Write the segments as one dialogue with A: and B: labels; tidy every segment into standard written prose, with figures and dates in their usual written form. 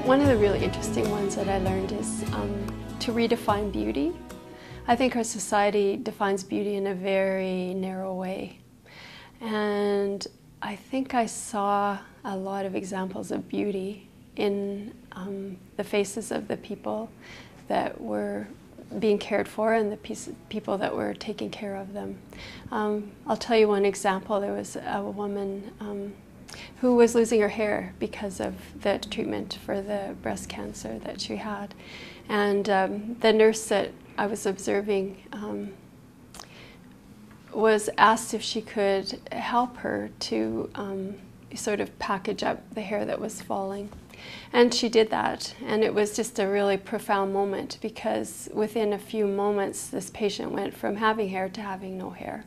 A: One of the really interesting ones that I learned is to redefine beauty. I think our society defines beauty in a very narrow way. And I think I saw a lot of examples of beauty in the faces of the people that were being cared for and the people that were taking care of them. I'll tell you one example. There was a woman who was losing her hair because of the treatment for the breast cancer that she had. And the nurse that I was observing was asked if she could help her to sort of package up the hair that was falling. And she did that, and it was just a really profound moment because within a few moments this patient went from having hair to having no hair.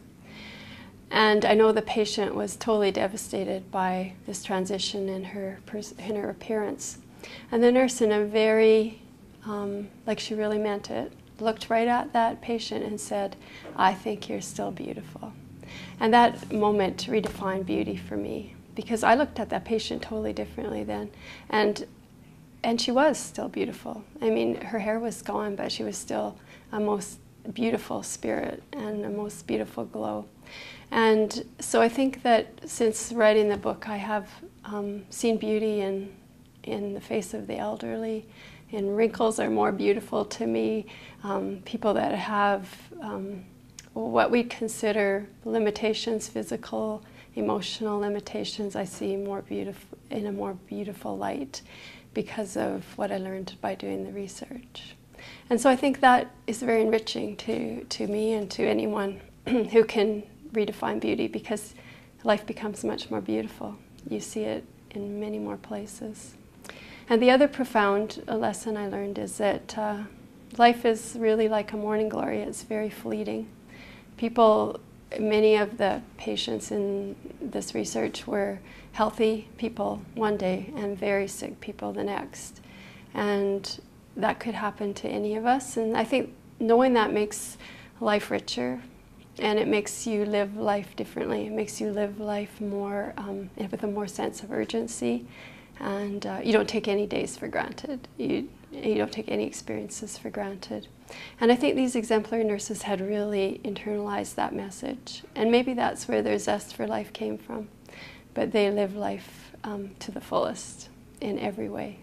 A: And I know the patient was totally devastated by this transition in her appearance. And the nurse, in a very, like she really meant it, looked right at that patient and said, "I think you're still beautiful." And that moment redefined beauty for me, because I looked at that patient totally differently then. And she was still beautiful. I mean, her hair was gone, but she was still a most beautiful spirit and a most beautiful glow. And so I think that since writing the book, I have seen beauty in the face of the elderly, and wrinkles are more beautiful to me. People that have what we consider limitations, physical, emotional limitations, I see more beautiful in a more beautiful light because of what I learned by doing the research. And so I think that is very enriching to me and to anyone who can redefine beauty, because life becomes much more beautiful. You see it in many more places. And the other profound lesson I learned is that life is really like a morning glory. It's very fleeting. Many of the patients in this research were healthy people one day and very sick people the next. And that could happen to any of us. And I think knowing that makes life richer, and it makes you live life differently. It makes you live life more with a more sense of urgency. And you don't take any days for granted. You don't take any experiences for granted. And I think these exemplary nurses had really internalized that message. And maybe that's where their zest for life came from. But they live life to the fullest in every way.